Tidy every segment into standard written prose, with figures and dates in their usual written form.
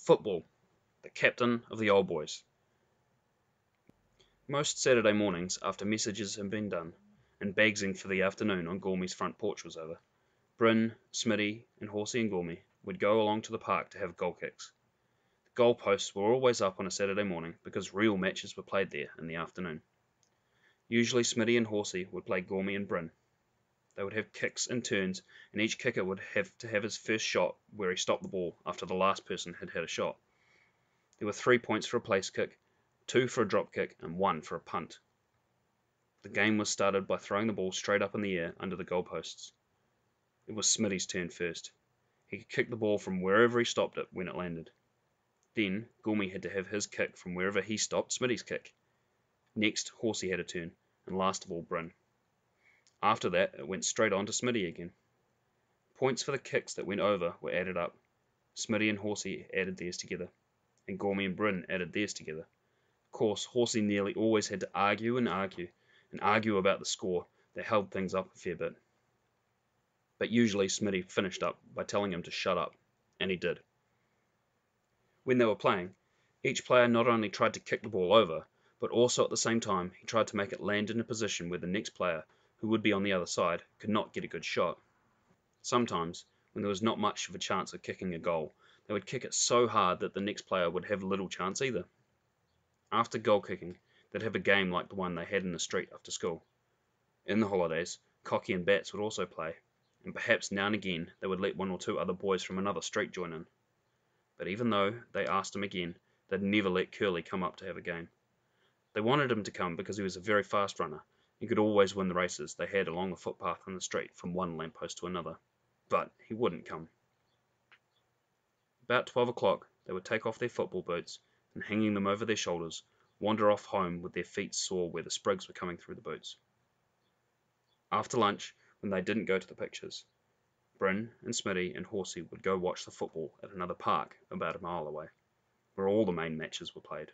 Football, the captain of the old boys. Most Saturday mornings, after messages had been done, and bagsing for the afternoon on Gormy's front porch was over, Bryn, Smitty, and Horsey and Gormy would go along to the park to have goal kicks. The goal posts were always up on a Saturday morning because real matches were played there in the afternoon. Usually Smitty and Horsey would play Gormy and Bryn. They would have kicks in turns, and each kicker would have to have his first shot where he stopped the ball after the last person had had a shot. There were 3 points for a place kick, 2 for a drop kick, and 1 for a punt. The game was started by throwing the ball straight up in the air under the goalposts. It was Smitty's turn first. He could kick the ball from wherever he stopped it when it landed. Then Gormy had to have his kick from wherever he stopped Smitty's kick. Next, Horsey had a turn, and last of all Bryn. After that, it went straight on to Smitty again. Points for the kicks that went over were added up. Smitty and Horsey added theirs together, and Gormy and Bryn added theirs together. Of course, Horsey nearly always had to argue about the score that held things up a fair bit. But usually Smitty finished up by telling him to shut up, and he did. When they were playing, each player not only tried to kick the ball over, but also at the same time he tried to make it land in a position where the next player, who would be on the other side, could not get a good shot. Sometimes, when there was not much of a chance of kicking a goal, they would kick it so hard that the next player would have little chance either. After goal kicking, they'd have a game like the one they had in the street after school. In the holidays, Cocky and Bats would also play, and perhaps now and again they would let 1 or 2 other boys from another street join in. But even though they asked him again, they'd never let Curly come up to have a game. They wanted him to come because he was a very fast runner and could always win the races they had along the footpath in the street from one lamppost to another. But he wouldn't come. About 12 o'clock, they would take off their football boots and, hanging them over their shoulders, wander off home with their feet sore where the sprigs were coming through the boots. After lunch, when they didn't go to the pictures, Bryn and Smitty and Horsey would go watch the football at another park about a mile away, where all the main matches were played.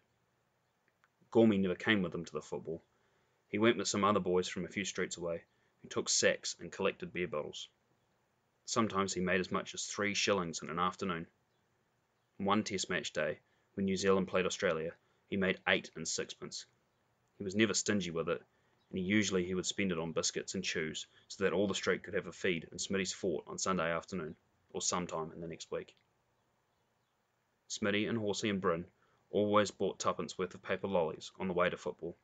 Gormy never came with them to the football. He went with some other boys from a few streets away, who took sacks and collected beer bottles. Sometimes he made as much as 3 shillings in an afternoon. One test match day, when New Zealand played Australia, he made 8 and 6pence. He was never stingy with it, and usually he would spend it on biscuits and chews so that all the street could have a feed in Smitty's fort on Sunday afternoon, or sometime in the next week. Smitty and Horsey and Bryn always bought 2pence worth of paper lollies on the way to football.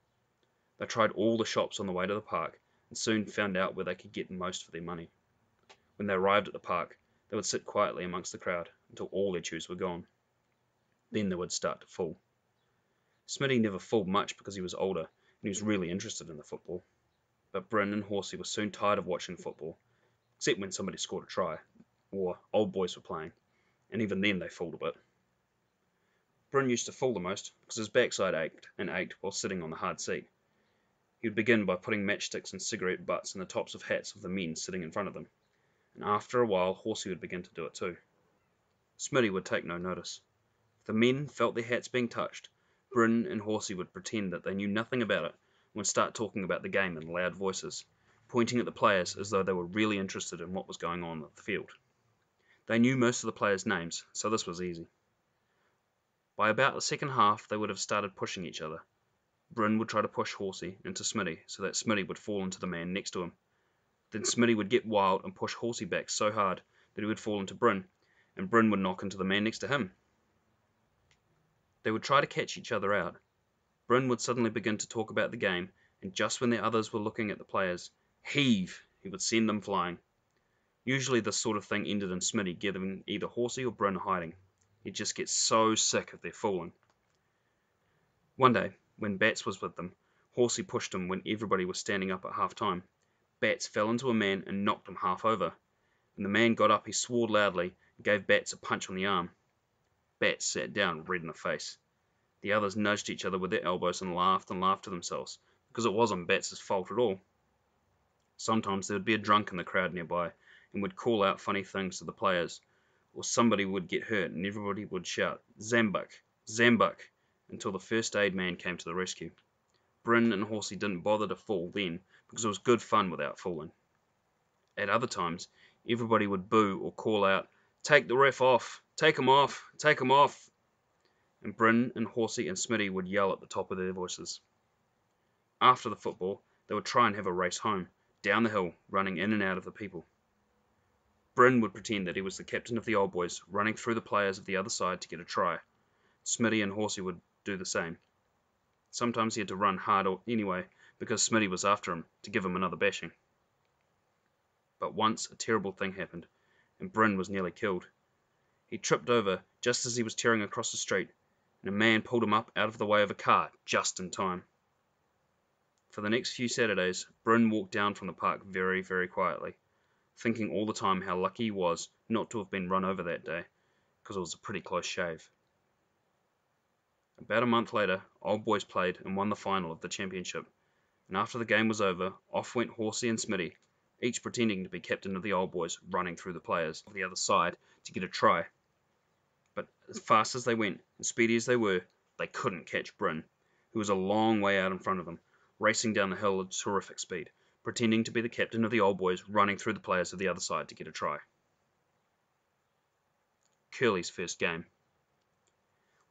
They tried all the shops on the way to the park and soon found out where they could get most for their money. When they arrived at the park, they would sit quietly amongst the crowd until all their chews were gone. Then they would start to fool. Smitty never fooled much because he was older and he was really interested in the football. But Bryn and Horsey were soon tired of watching football, except when somebody scored a try, or old boys were playing, and even then they fooled a bit. Bryn used to fool the most because his backside ached and ached while sitting on the hard seat. He would begin by putting matchsticks and cigarette butts in the tops of hats of the men sitting in front of them, and after a while Horsey would begin to do it too. Smitty would take no notice. If the men felt their hats being touched, Bryn and Horsey would pretend that they knew nothing about it and would start talking about the game in loud voices, pointing at the players as though they were really interested in what was going on at the field. They knew most of the players' names, so this was easy. By about the second half, they would have started pushing each other. Bryn would try to push Horsey into Smitty so that Smitty would fall into the man next to him. Then Smitty would get wild and push Horsey back so hard that he would fall into Bryn, and Bryn would knock into the man next to him. They would try to catch each other out. Bryn would suddenly begin to talk about the game, and just when the others were looking at the players, heave! He would send them flying. Usually this sort of thing ended in Smitty giving either Horsey or Bryn a hiding. He'd just get so sick of their fooling. One day, when Bats was with them, Horsey pushed him when everybody was standing up at half-time. Bats fell into a man and knocked him half over. When the man got up, he swore loudly and gave Bats a punch on the arm. Bats sat down, red in the face. The others nudged each other with their elbows and laughed to themselves, because it wasn't Bats' fault at all. Sometimes there would be a drunk in the crowd nearby, and would call out funny things to the players, or somebody would get hurt and everybody would shout, "Zambuk! Zambuk!" until the first aid man came to the rescue. Bryn and Horsey didn't bother to fool then, because it was good fun without fooling. At other times, everybody would boo or call out, "Take the ref off! Take him off! Take him off!" and Bryn and Horsey and Smitty would yell at the top of their voices. After the football, they would try and have a race home, down the hill, running in and out of the people. Bryn would pretend that he was the captain of the old boys, running through the players of the other side to get a try. Smitty and Horsey would do the same. Sometimes he had to run hard anyway, because Smitty was after him, to give him another bashing. But once a terrible thing happened, and Bryn was nearly killed. He tripped over just as he was tearing across the street, and a man pulled him up out of the way of a car just in time. For the next few Saturdays, Bryn walked down from the park very, very quietly, thinking all the time how lucky he was not to have been run over that day, because it was a pretty close shave. About a month later, Old Boys played and won the final of the championship, and after the game was over, off went Horsey and Smitty, each pretending to be captain of the Old Boys, running through the players of the other side to get a try. But as fast as they went, and speedy as they were, they couldn't catch Bryn, who was a long way out in front of them, racing down the hill at terrific speed, pretending to be the captain of the Old Boys, running through the players of the other side to get a try. Curly's first game.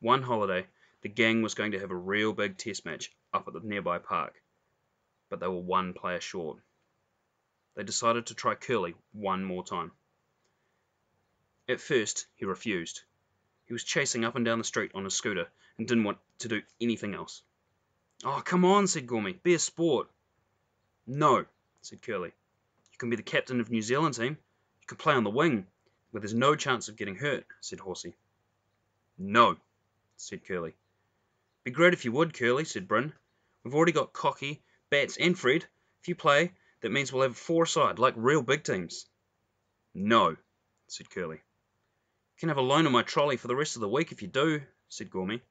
One holiday, the gang was going to have a real big test match up at the nearby park, but they were one player short. They decided to try Curly one more time. At first, he refused. He was chasing up and down the street on his scooter and didn't want to do anything else. "Oh, come on," said Gormy. "Be a sport." "No," said Curly. "You can be the captain of New Zealand team. You can play on the wing, where there's no chance of getting hurt," said Horsey. "No," said Curly. "Be great if you would, Curly," said Bryn. "We've already got Cocky, Bats, and Fred. If you play, that means we'll have 4-a-side, like real big teams." "No," said Curly. "You can have a loan of my trolley for the rest of the week if you do," said Gormy.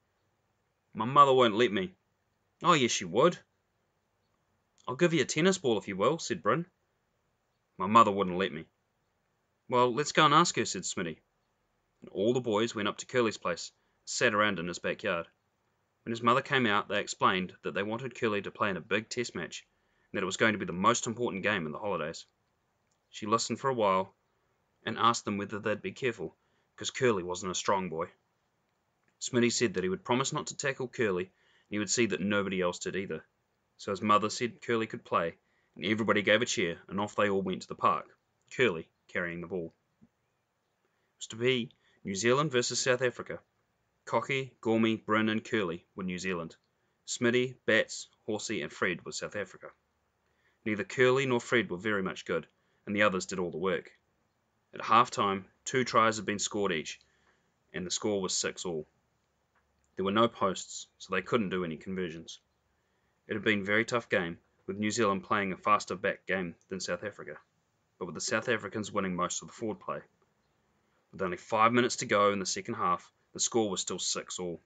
"My mother won't let me." "Oh, yes, she would." "I'll give you a tennis ball if you will," said Bryn. "My mother wouldn't let me." "Well, let's go and ask her," said Smitty. And all the boys went up to Curly's place, and sat around in his backyard. When his mother came out, they explained that they wanted Curly to play in a big test match, and that it was going to be the most important game in the holidays. She listened for a while, and asked them whether they'd be careful, because Curly wasn't a strong boy. Smitty said that he would promise not to tackle Curly, and he would see that nobody else did either. So his mother said Curly could play, and everybody gave a cheer, and off they all went to the park, Curly carrying the ball. It was to be New Zealand versus South Africa. Cocky, Gormy, Bryn, and Curly were New Zealand. Smitty, Bats, Horsey, and Fred were South Africa. Neither Curly nor Fred were very much good, and the others did all the work. At half-time, 2 tries had been scored each, and the score was 6-all. There were no posts, so they couldn't do any conversions. It had been a very tough game, with New Zealand playing a faster back game than South Africa, but with the South Africans winning most of the forward play. With only 5 minutes to go in the second half, the score was still 6-all.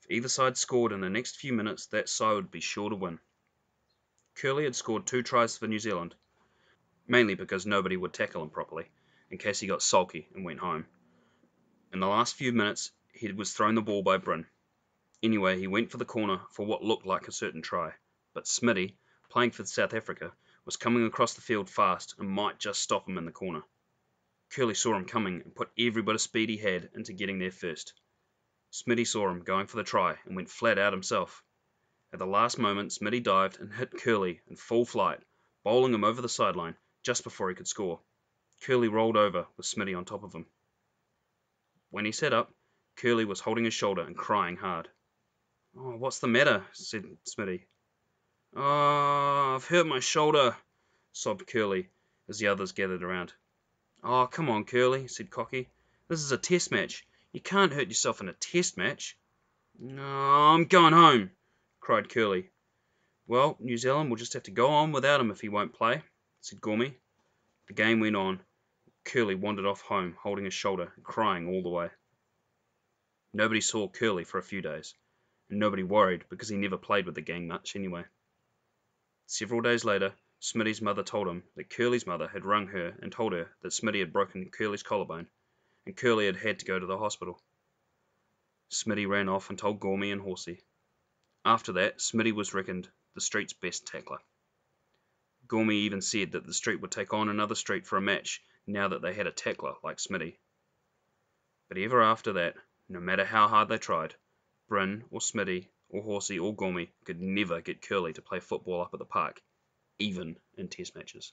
If either side scored in the next few minutes, that side would be sure to win. Curly had scored 2 tries for New Zealand, mainly because nobody would tackle him properly, in case he got sulky and went home. In the last few minutes, he was thrown the ball by Bryn. Anyway, he went for the corner for what looked like a certain try, but Smitty, playing for South Africa, was coming across the field fast and might just stop him in the corner. Curly saw him coming and put every bit of speed he had into getting there first. Smitty saw him going for the try and went flat out himself. At the last moment, Smitty dived and hit Curly in full flight, bowling him over the sideline just before he could score. Curly rolled over with Smitty on top of him. When he sat up, Curly was holding his shoulder and crying hard. "Oh, what's the matter?" said Smitty. "Oh, I've hurt my shoulder," sobbed Curly as the others gathered around. "Oh, come on, Curly," said Cocky. "This is a test match. You can't hurt yourself in a test match." "Oh, I'm going home," cried Curly. "Well, New Zealand will just have to go on without him if he won't play," said Gormy. The game went on. Curly wandered off home, holding his shoulder and crying all the way. Nobody saw Curly for a few days, and nobody worried because he never played with the gang much anyway. Several days later, Smitty's mother told him that Curly's mother had rung her and told her that Smitty had broken Curly's collarbone, and Curly had had to go to the hospital. Smitty ran off and told Gormy and Horsey. After that, Smitty was reckoned the street's best tackler. Gormy even said that the street would take on another street for a match now that they had a tackler like Smitty. But ever after that, No matter how hard they tried, Bryn or Smitty or Horsey or Gormy could never get Curly to play football up at the park, even in test matches.